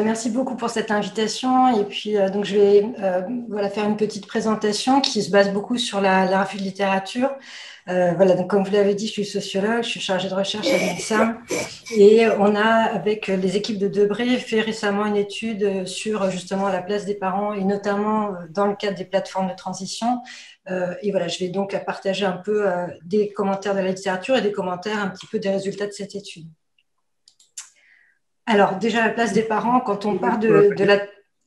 Merci beaucoup pour cette invitation. Et puis, donc, je vais faire une petite présentation qui se base beaucoup sur la revue de littérature. Donc, comme vous l'avez dit, je suis sociologue, je suis chargée de recherche à l'INSERM. Et on a, avec les équipes de Debré, fait récemment une étude sur justement la place des parents et notamment dans le cadre des plateformes de transition. Je vais donc partager un peu des commentaires de la littérature et des commentaires un petit peu des résultats de cette étude. Alors, déjà, la place des parents, quand on part de la...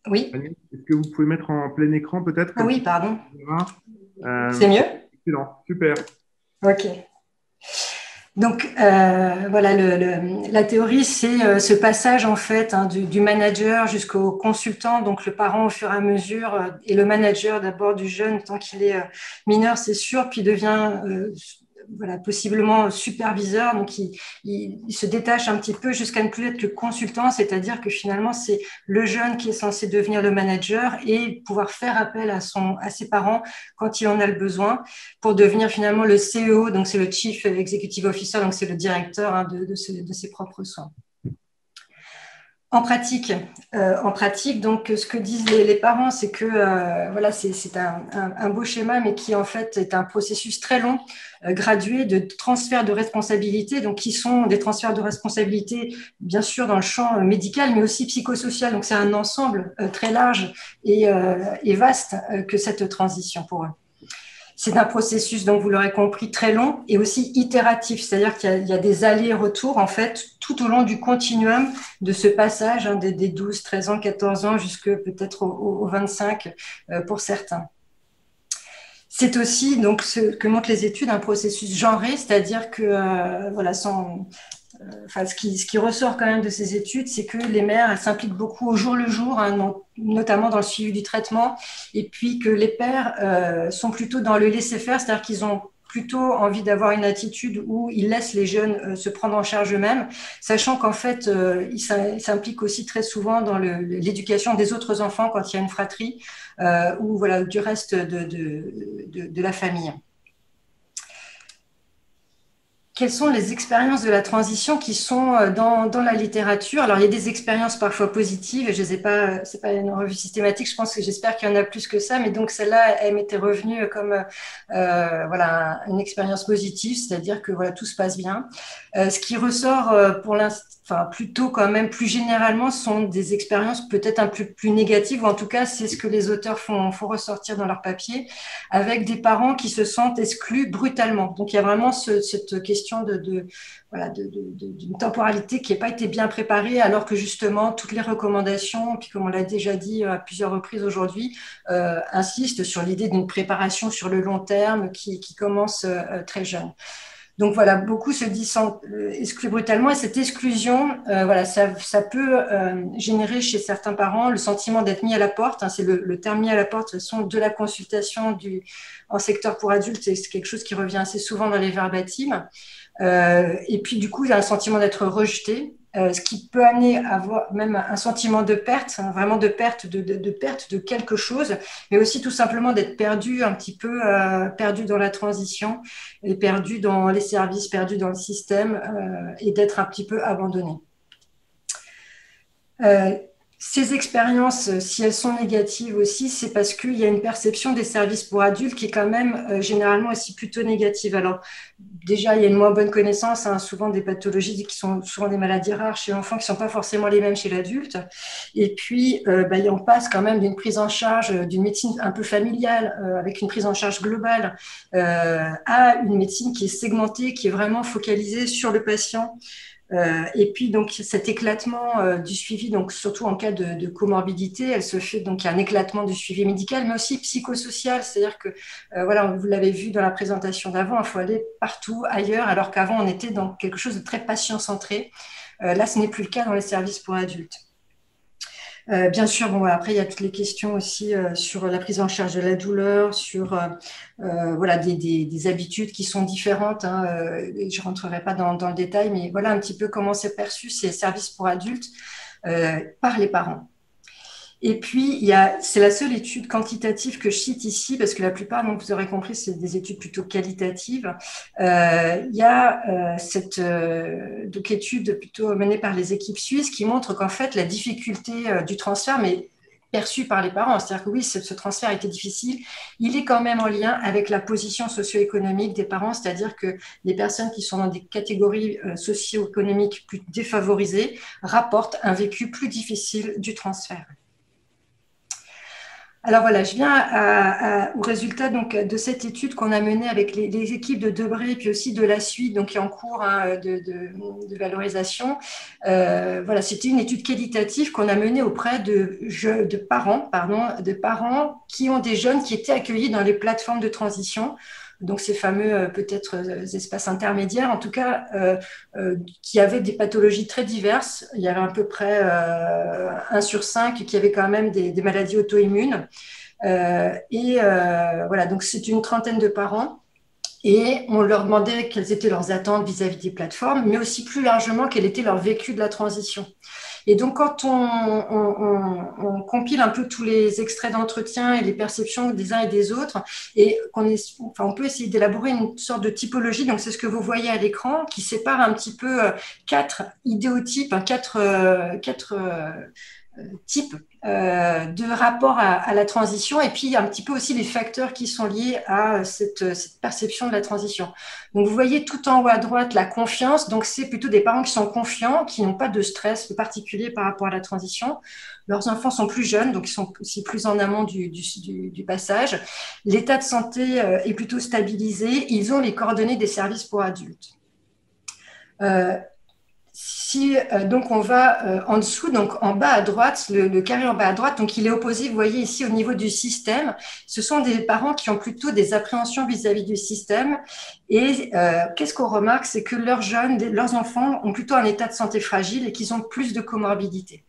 Oui. Est-ce que vous pouvez mettre en plein écran peut-être? Ah oui, pardon. Euh, C'est mieux? Excellent, super. OK. Donc, la théorie, c'est ce passage, en fait, du manager jusqu'au consultant, donc le parent au fur et à mesure, et le manager d'abord du jeune tant qu'il est mineur, c'est sûr, puis devient... possiblement superviseur, donc il se détache un petit peu jusqu'à ne plus être que consultant, c'est-à-dire que finalement c'est le jeune qui est censé devenir le manager et pouvoir faire appel à ses parents quand il en a le besoin pour devenir finalement le CEO, donc c'est le Chief Executive Officer, donc c'est le directeur de ses propres soins. En pratique, donc ce que disent les parents, c'est que c'est un beau schéma, mais qui en fait est un processus très long, gradué de transfert de responsabilités, donc qui sont des transferts de responsabilités, bien sûr dans le champ médical, mais aussi psychosocial. Donc c'est un ensemble très large et vaste que cette transition pour eux. C'est un processus, donc vous l'aurez compris, très long et aussi itératif, c'est-à-dire qu'il y a des allers-retours en fait tout au long du continuum de ce passage des 12, 13 ans, 14 ans jusque peut-être aux 25 pour certains. C'est aussi, donc, ce que montrent les études, un processus genré, c'est-à-dire que, ce qui ressort quand même de ces études, c'est que les mères, elles s'impliquent beaucoup au jour le jour, notamment dans le suivi du traitement, et puis que les pères sont plutôt dans le laisser-faire, c'est-à-dire qu'ils ont plutôt envie d'avoir une attitude où ils laissent les jeunes se prendre en charge eux-mêmes, sachant qu'en fait, ils s'impliquent aussi très souvent dans l'éducation des autres enfants quand il y a une fratrie ou du reste de la famille. Quelles sont les expériences de la transition qui sont dans la littérature? Alors, il y a des expériences parfois positives, et je ne sais pas, c'est pas une revue systématique, j'espère qu'il y en a plus que ça, mais donc celle-là, elle m'était revenue comme une expérience positive, c'est-à-dire que tout se passe bien. Ce qui ressort pour l'instant, plutôt quand même plus généralement, sont des expériences peut-être un peu plus négatives, ou en tout cas, c'est ce que les auteurs font ressortir dans leur papier, avec des parents qui se sentent exclus brutalement. Donc, il y a vraiment cette question d'une temporalité qui n'a pas été bien préparée, alors que justement, toutes les recommandations, puis comme on l'a déjà dit à plusieurs reprises aujourd'hui, insistent sur l'idée d'une préparation sur le long terme qui commence très jeune. Donc voilà, beaucoup se disent exclus brutalement, et cette exclusion, ça peut générer chez certains parents le sentiment d'être mis à la porte. C'est le terme mis à la porte, de la consultation en secteur pour adultes, c'est quelque chose qui revient assez souvent dans les verbatims. Et puis du coup, il y a un sentiment d'être rejeté. Ce qui peut amener à avoir même un sentiment de perte, vraiment de perte de quelque chose, mais aussi tout simplement d'être perdu un petit peu, perdu dans la transition, et perdu dans les services, perdu dans le système, et d'être un petit peu abandonné. Ces expériences, si elles sont négatives aussi, c'est parce qu'il y a une perception des services pour adultes qui est quand même généralement aussi plutôt négative. Alors déjà, il y a une moins bonne connaissance, souvent des pathologies qui sont souvent des maladies rares chez l'enfant qui ne sont pas forcément les mêmes chez l'adulte. Et puis, on passe quand même d'une prise en charge d'une médecine un peu familiale, avec une prise en charge globale, à une médecine qui est segmentée, qui est vraiment focalisée sur le patient. Et puis donc cet éclatement du suivi, donc surtout en cas de comorbidité, elle se fait, donc il y a un éclatement du suivi médical, mais aussi psychosocial, c'est-à-dire que vous l'avez vu dans la présentation d'avant, il faut aller partout ailleurs, alors qu'avant on était dans quelque chose de très patient-centré. Là, ce n'est plus le cas dans les services pour adultes. Bien sûr, après, il y a toutes les questions aussi sur la prise en charge de la douleur, sur des habitudes qui sont différentes. Je ne rentrerai pas dans le détail, mais voilà un petit peu comment c'est perçu ces services pour adultes par les parents. Et puis, c'est la seule étude quantitative que je cite ici, parce que la plupart, donc, vous aurez compris, c'est des études plutôt qualitatives. Il y a cette donc, étude plutôt menée par les équipes suisses qui montre qu'en fait, la difficulté du transfert, mais perçue par les parents, c'est-à-dire que oui, ce transfert était difficile, il est quand même en lien avec la position socio-économique des parents, c'est-à-dire que les personnes qui sont dans des catégories socio-économiques plus défavorisées rapportent un vécu plus difficile du transfert. Alors voilà, je viens au résultat donc, de cette étude qu'on a menée avec les équipes de Debré et puis aussi de la suite, donc qui est en cours de valorisation. Voilà, c'était une étude qualitative qu'on a menée auprès de parents qui ont des jeunes qui étaient accueillis dans les plateformes de transition. Donc ces fameux peut-être espaces intermédiaires, en tout cas, qui avaient des pathologies très diverses. Il y avait à peu près 1 sur 5 qui avaient quand même des maladies auto-immunes. Voilà, donc c'est une trentaine de parents. Et on leur demandait quelles étaient leurs attentes vis-à-vis des plateformes, mais aussi plus largement quel était leur vécu de la transition. Et donc, quand on compile un peu tous les extraits d'entretien et les perceptions des uns et des autres, et on peut essayer d'élaborer une sorte de typologie, donc c'est ce que vous voyez à l'écran, qui sépare un petit peu 4 idéotypes, 4 types de rapport à la transition et puis un petit peu aussi les facteurs qui sont liés à cette perception de la transition. Donc vous voyez tout en haut à droite la confiance, donc c'est plutôt des parents qui sont confiants, qui n'ont pas de stress particulier par rapport à la transition. Leurs enfants sont plus jeunes, donc ils sont aussi plus en amont du passage. L'état de santé est plutôt stabilisé, ils ont les coordonnées des services pour adultes. Si donc on va en dessous, donc en bas à droite, le carré en bas à droite, donc il est opposé, vous voyez ici au niveau du système, ce sont des parents qui ont plutôt des appréhensions vis-à-vis du système. Et qu'est-ce qu'on remarque, c'est que leurs enfants ont plutôt un état de santé fragile et qu'ils ont plus de comorbidités.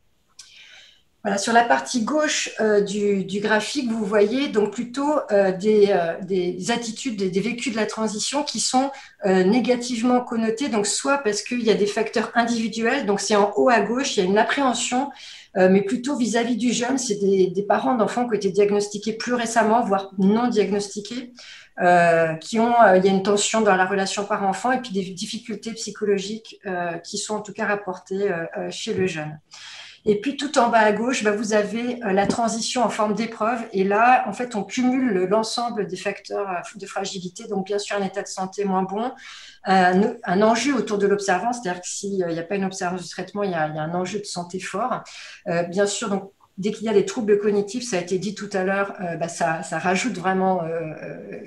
Voilà, sur la partie gauche du graphique, vous voyez donc plutôt des attitudes, des vécus de la transition qui sont négativement connotés, donc soit parce qu'il y a des facteurs individuels, donc c'est en haut à gauche, il y a une appréhension, mais plutôt vis-à-vis du jeune, c'est des parents d'enfants qui ont été diagnostiqués plus récemment, voire non diagnostiqués, il y a une tension dans la relation parent-enfant et puis des difficultés psychologiques qui sont en tout cas rapportées chez le jeune. Et puis, tout en bas à gauche, vous avez la transition en forme d'épreuve. Et là, en fait, on cumule l'ensemble des facteurs de fragilité. Donc, bien sûr, un état de santé moins bon, un enjeu autour de l'observance, c'est-à-dire que s'il n'y a pas une observance du traitement, il y a un enjeu de santé fort. Bien sûr, donc, dès qu'il y a des troubles cognitifs, ça a été dit tout à l'heure, ça rajoute vraiment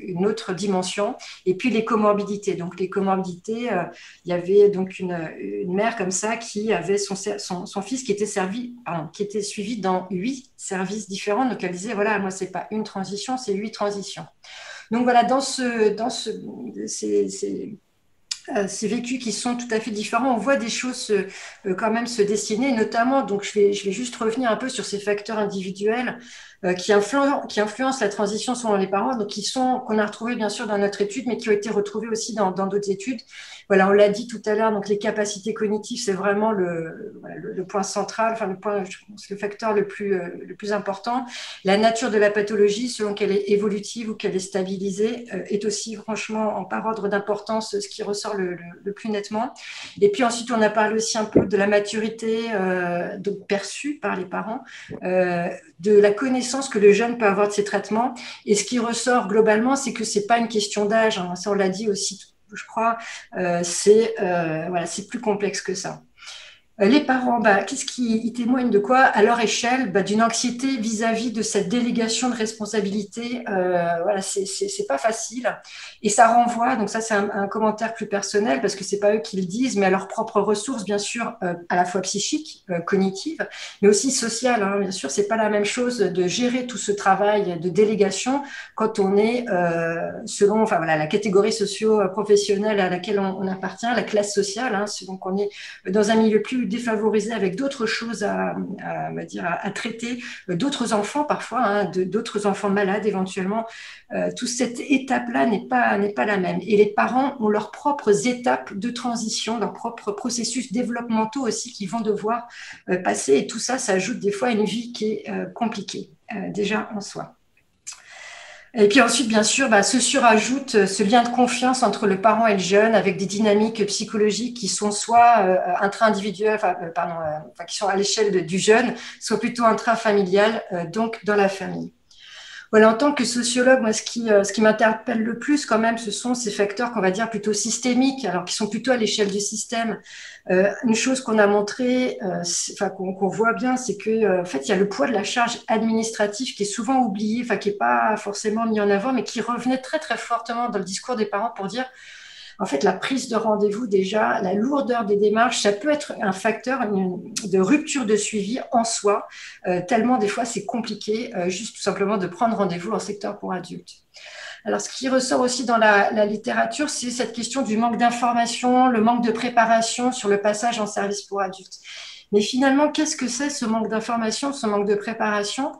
une autre dimension. Et puis les comorbidités. Donc les comorbidités, il y avait donc une mère comme ça qui avait son fils qui était suivi dans 8 services différents. Donc elle disait voilà, moi c'est pas une transition, c'est 8 transitions. Donc voilà, ces vécus qui sont tout à fait différents, on voit des choses quand même se dessiner, notamment, donc je vais juste revenir un peu sur ces facteurs individuels qui influencent la transition selon les parents, donc qu'on a retrouvés bien sûr dans notre étude, mais qui ont été retrouvés aussi dans d'autres études. Voilà, on l'a dit tout à l'heure, donc les capacités cognitives, c'est vraiment le point central, enfin le facteur le plus important. La nature de la pathologie, selon qu'elle est évolutive ou qu'elle est stabilisée, est aussi franchement par ordre d'importance ce qui ressort le plus nettement. Et puis ensuite, on a parlé aussi un peu de la maturité donc perçue par les parents, de la connaissance que le jeune peut avoir de ses traitements. Et ce qui ressort globalement, c'est que c'est pas une question d'âge, hein, ça on l'a dit aussi, je crois, c'est plus complexe que ça. Les parents, qu'est-ce qui témoignent de quoi à leur échelle d'une anxiété vis-à-vis de cette délégation de responsabilité. Voilà, c'est pas facile et ça renvoie. Donc ça, c'est un commentaire plus personnel parce que c'est pas eux qui le disent, mais à leurs propres ressources, bien sûr, à la fois psychiques, cognitives, mais aussi sociales. Hein, bien sûr, c'est pas la même chose de gérer tout ce travail de délégation quand on est selon, la catégorie socio-professionnelle à laquelle on appartient, la classe sociale. Hein, donc on est dans un milieu plus défavorisés avec d'autres choses on va dire, à traiter, d'autres enfants parfois, hein, d'autres enfants malades éventuellement. Toute cette étape-là n'est pas la même. Et les parents ont leurs propres étapes de transition, leurs propres processus développementaux aussi qu'ils vont devoir passer. Et tout ça, ça ajoute des fois à une vie qui est compliquée, déjà en soi. Et puis ensuite, bien sûr, se surajoute ce lien de confiance entre le parent et le jeune avec des dynamiques psychologiques qui sont soit intra-individuelles, qui sont à l'échelle du jeune, soit plutôt intrafamiliales, donc dans la famille. Voilà, en tant que sociologue, moi, ce qui m'interpelle le plus quand même, ce sont ces facteurs qu'on va dire plutôt systémiques, alors qui sont plutôt à l'échelle du système. Une chose qu'on a montré, qu'on voit bien, c'est que en fait, il y a le poids de la charge administrative qui est souvent oublié, qui n'est pas forcément mis en avant, mais qui revenait très très fortement dans le discours des parents pour dire en fait, la prise de rendez-vous, déjà, la lourdeur des démarches, ça peut être un facteur de rupture de suivi en soi, tellement des fois c'est compliqué, juste tout simplement de prendre rendez-vous en secteur pour adultes. Alors, ce qui ressort aussi dans la littérature, c'est cette question du manque d'information, le manque de préparation sur le passage en service pour adultes. Mais finalement, qu'est-ce que c'est ce manque d'information, ce manque de préparation ?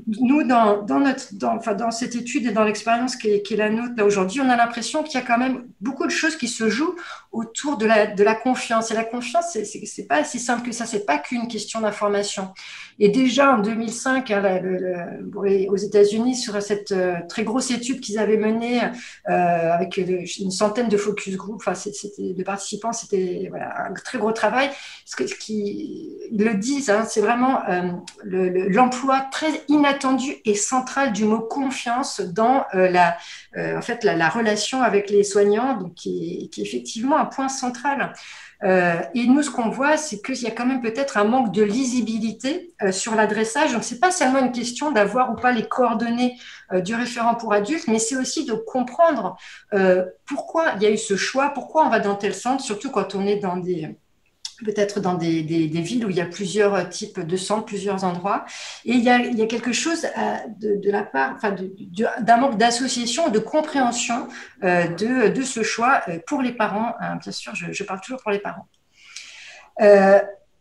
Nous, dans cette étude et dans l'expérience qui est la nôtre là aujourd'hui, on a l'impression qu'il y a quand même beaucoup de choses qui se jouent autour de la confiance. Et la confiance, c'est pas si simple que ça, c'est pas qu'une question d'information. Et déjà en 2005, aux États-Unis, sur cette très grosse étude qu'ils avaient menée avec une centaine de focus group, de participants, c'était un très gros travail. Ce qu'ils le disent, hein, c'est vraiment l'emploi très inattendu et central du mot confiance dans la relation avec les soignants, donc qui est effectivement un point central. Et nous, ce qu'on voit, c'est qu'il y a quand même peut-être un manque de lisibilité sur l'adressage. Donc, c'est pas seulement une question d'avoir ou pas les coordonnées du référent pour adultes, mais c'est aussi de comprendre pourquoi il y a eu ce choix, pourquoi on va dans tel centre, surtout quand on est peut-être dans des villes où il y a plusieurs types de centres, plusieurs endroits. Et il y a quelque chose de la part, d'un manque d'association, de compréhension de ce choix pour les parents. Bien sûr, je parle toujours pour les parents.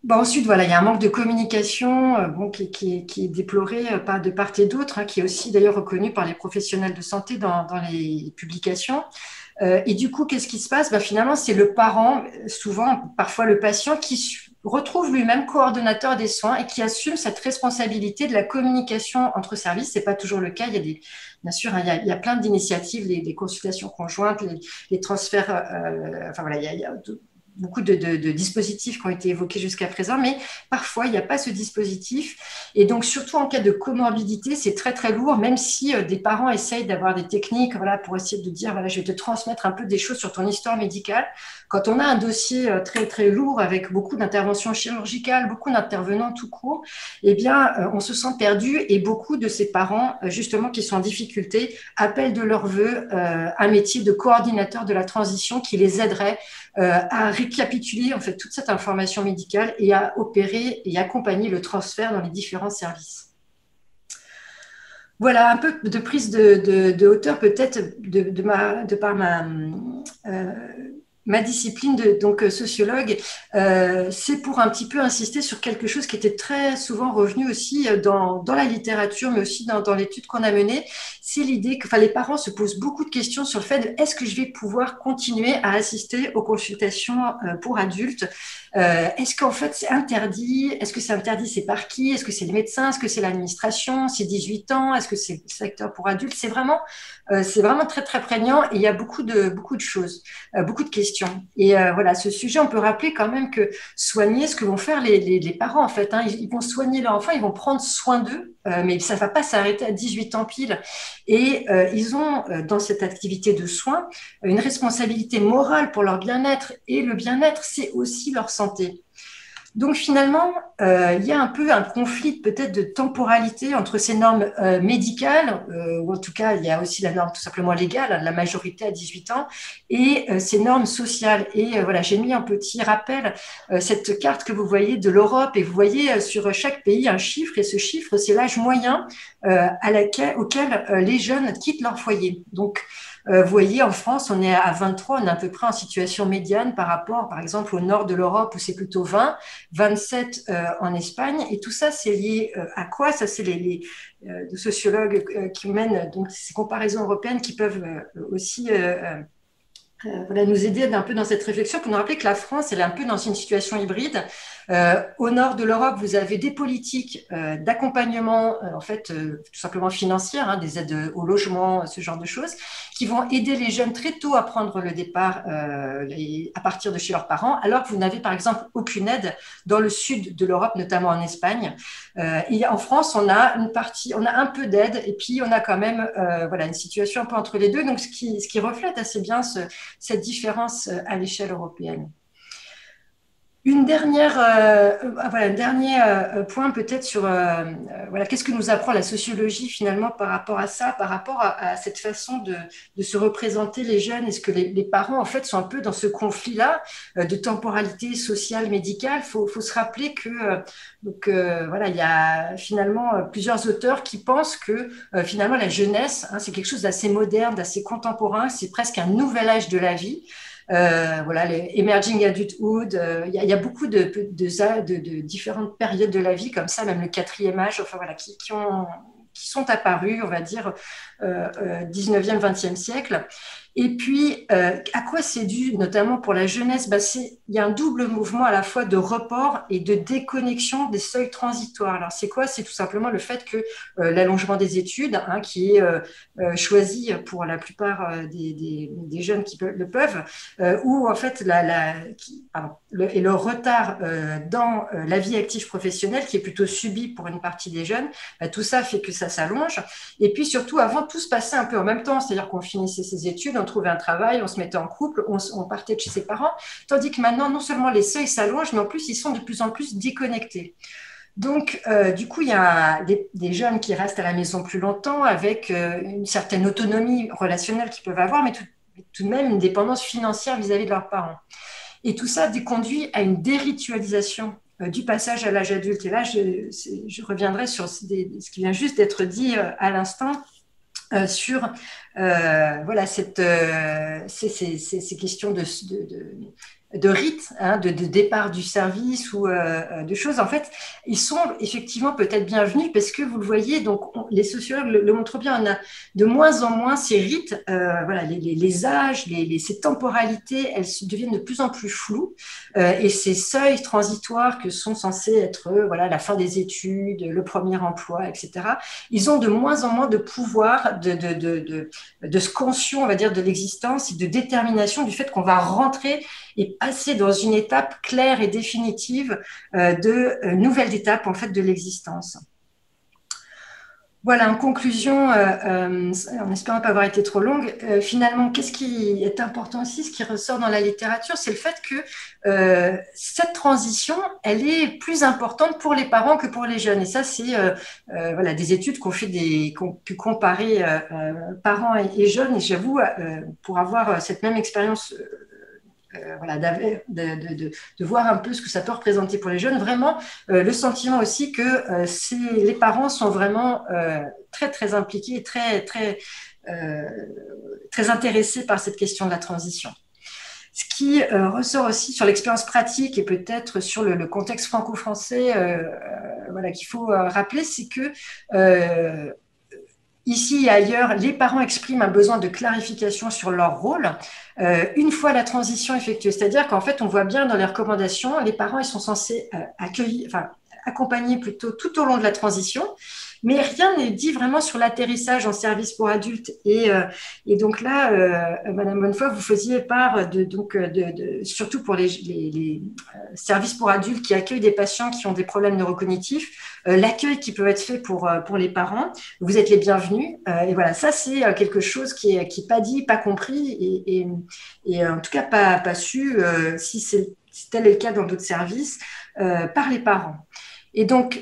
Ensuite, il y a un manque de communication qui est déploré de part et d'autre, hein, qui est aussi d'ailleurs reconnu par les professionnels de santé dans les publications. Et du coup, qu'est-ce qui se passe ? Finalement, c'est le parent, souvent, parfois le patient, qui retrouve lui-même coordonnateur des soins et qui assume cette responsabilité de la communication entre services. C'est pas toujours le cas. Bien sûr, hein, il y a plein d'initiatives, les consultations conjointes, les transferts. Il y a beaucoup de dispositifs qui ont été évoqués jusqu'à présent, mais parfois, il n'y a pas ce dispositif. Et donc, surtout en cas de comorbidité, c'est très, très lourd, même si des parents essayent d'avoir des techniques pour essayer de dire, je vais te transmettre un peu des choses sur ton histoire médicale. Quand on a un dossier très, très lourd avec beaucoup d'interventions chirurgicales, beaucoup d'intervenants tout court, on se sent perdu et beaucoup de ces parents, justement, qui sont en difficulté, appellent de leur vœu un métier de coordinateur de la transition qui les aiderait à récapituler en fait toute cette information médicale et à opérer et accompagner le transfert dans les différents services. Voilà un peu de prise de hauteur peut-être de par ma discipline donc sociologue, c'est pour un petit peu insister sur quelque chose qui était très souvent revenu aussi dans la littérature, mais aussi dans l'étude qu'on a menée. C'est l'idée que les parents se posent beaucoup de questions sur le fait de est-ce que je vais pouvoir continuer à assister aux consultations pour adultes ? Est-ce qu'en fait c'est interdit ? Est-ce que c'est interdit ? C'est par qui ? Est-ce que c'est les médecins ? Est-ce que c'est l'administration ? C'est 18 ans ? Est-ce que c'est le secteur pour adultes ? C'est vraiment très très prégnant et il y a beaucoup de choses, beaucoup de questions. Et ce sujet, on peut rappeler quand même que soigner, ce que vont faire les parents en fait, hein, ils vont soigner leur enfant, ils vont prendre soin d'eux, mais ça ne va pas s'arrêter à 18 ans pile. Et ils ont dans cette activité de soins une responsabilité morale pour leur bien-être et le bien-être, c'est aussi leur santé. Donc finalement, il y a un peu un conflit peut-être de temporalité entre ces normes médicales, ou en tout cas il y a aussi la norme tout simplement légale, la majorité à 18 ans, et ces normes sociales. Et j'ai mis en petit rappel cette carte que vous voyez de l'Europe, et vous voyez sur chaque pays un chiffre, et ce chiffre c'est l'âge moyen auquel les jeunes quittent leur foyer. Donc Vous voyez, en France, on est à 23, on est à peu près en situation médiane par rapport, par exemple, au nord de l'Europe où c'est plutôt 20, 27 en Espagne. Et tout ça, c'est lié à quoi? Ça, c'est les sociologues qui mènent donc ces comparaisons européennes qui peuvent aussi voilà, nous aider un peu dans cette réflexion pour nous rappeler que la France, elle est un peu dans une situation hybride. Au nord de l'Europe, vous avez des politiques d'accompagnement, en fait, tout simplement financières, hein, des aides au logement, ce genre de choses, qui vont aider les jeunes très tôt à prendre le départ à partir de chez leurs parents, alors que vous n'avez par exemple aucune aide dans le sud de l'Europe, notamment en Espagne. Et en France, on a une partie, on a un peu d'aide, et puis on a quand même voilà, une situation un peu entre les deux, donc ce qui reflète assez bien cette différence à l'échelle européenne. Une dernière, voilà, un dernier point peut-être sur voilà, qu'est-ce que nous apprend la sociologie finalement par rapport à ça, par rapport à cette façon de se représenter les jeunes. Est-ce que les parents en fait sont un peu dans ce conflit-là de temporalité sociale, médicale? Faut se rappeler que donc voilà, il y a finalement plusieurs auteurs qui pensent que finalement la jeunesse, hein, c'est quelque chose d'assez moderne, d'assez contemporain, c'est presque un nouvel âge de la vie. Voilà, les emerging adulthood, y a beaucoup de différentes périodes de la vie comme ça, même le quatrième âge, enfin voilà, qui sont apparus, on va dire, 19e, 20e siècle. Et puis, à quoi c'est dû, notamment pour la jeunesse? Il y a un double mouvement à la fois de report et de déconnexion des seuils transitoires. Alors, c'est quoi? C'est tout simplement le fait que l'allongement des études, hein, qui est choisi pour la plupart des jeunes qui le peuvent, ou en fait et le retard dans la vie active professionnelle qui est plutôt subi pour une partie des jeunes, tout ça fait que ça s'allonge. Et puis surtout, avant, tout se passait un peu en même temps, c'est-à-dire qu'on finissait ses études, on trouvait un travail, on se mettait en couple, on partait de chez ses parents, tandis que maintenant, non seulement les seuils s'allongent, mais en plus, ils sont de plus en plus déconnectés. Donc, du coup, il y a des jeunes qui restent à la maison plus longtemps avec une certaine autonomie relationnelle qu'ils peuvent avoir, mais tout de même une dépendance financière vis-à-vis de leurs parents. Et tout ça conduit à une déritualisation du passage à l'âge adulte. Et là, je reviendrai sur ce qui vient juste d'être dit à l'instant sur voilà, ces questions de rites, hein, de départ du service ou de choses. En fait, ils sont effectivement peut-être bienvenus parce que vous le voyez, donc les sociologues le montrent bien, on a de moins en moins ces rites, voilà, les âges, ces temporalités, elles deviennent de plus en plus floues et ces seuils transitoires que sont censés être voilà, la fin des études, le premier emploi, etc., ils ont de moins en moins de pouvoir de scansion, on va dire, de l'existence et de détermination du fait qu'on va rentrer et passer dans une étape claire et définitive de nouvelle étape en fait de l'existence. Voilà, en conclusion, en espérant pas avoir été trop longue, finalement, qu'est-ce qui est important aussi, ce qui ressort dans la littérature, c'est le fait que cette transition, elle est plus importante pour les parents que pour les jeunes. Et ça, c'est voilà, des études qu'on pu comparer parents et jeunes. Et j'avoue, pour avoir cette même expérience voilà, de voir un peu ce que ça peut représenter pour les jeunes. Vraiment, le sentiment aussi que les parents sont vraiment très, très impliqués, très intéressés par cette question de la transition. Ce qui ressort aussi sur l'expérience pratique et peut-être sur le contexte franco-français voilà, qu'il faut rappeler, c'est que ici et ailleurs, les parents expriment un besoin de clarification sur leur rôle une fois la transition effectuée. C'est-à-dire qu'en fait, on voit bien dans les recommandations, les parents ils sont censés accompagner plutôt tout au long de la transition, mais rien n'est dit vraiment sur l'atterrissage en service pour adultes. Et donc là, Madame Bonnefoy, vous faisiez part surtout pour les services pour adultes qui accueillent des patients qui ont des problèmes neurocognitifs, l'accueil qui peut être fait pour les parents. Vous êtes les bienvenus. Et voilà, ça c'est quelque chose qui est pas dit, pas compris et en tout cas pas su si tel est le cas dans d'autres services par les parents. Et donc,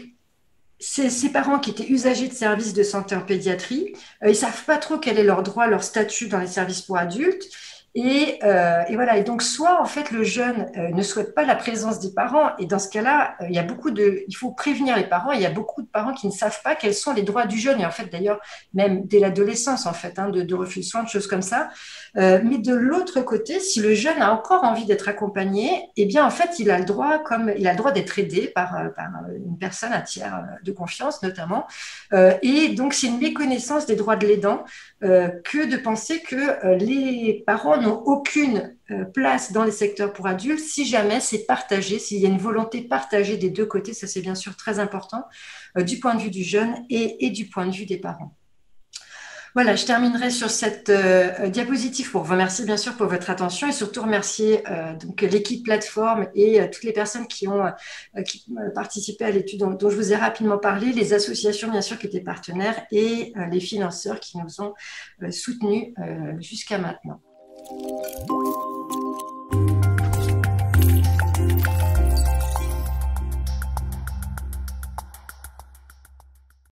ces parents qui étaient usagers de services de santé en pédiatrie, ils ne savent pas trop quel est leur droit, leur statut dans les services pour adultes. Et voilà. Et donc, soit en fait le jeune ne souhaite pas la présence des parents, et dans ce cas-là, il faut prévenir les parents. Il y a beaucoup de parents qui ne savent pas quels sont les droits du jeune. Et en fait, d'ailleurs, même dès l'adolescence, en fait, de refus de soins, de choses comme ça. Mais de l'autre côté, si le jeune a encore envie d'être accompagné, eh bien, en fait, il a le droit d'être aidé par une personne, un tiers de confiance notamment. Et donc, c'est une méconnaissance des droits de l'aidant que de penser que les parents n'ont aucune place dans les secteurs pour adultes si jamais c'est partagé, s'il y a une volonté partagée des deux côtés, ça c'est bien sûr très important, du point de vue du jeune et du point de vue des parents. Voilà, je terminerai sur cette diapositive pour vous remercier bien sûr pour votre attention et surtout remercier donc l'équipe plateforme et toutes les personnes qui ont participé à l'étude dont je vous ai rapidement parlé, les associations bien sûr qui étaient partenaires et les financeurs qui nous ont soutenus jusqu'à maintenant.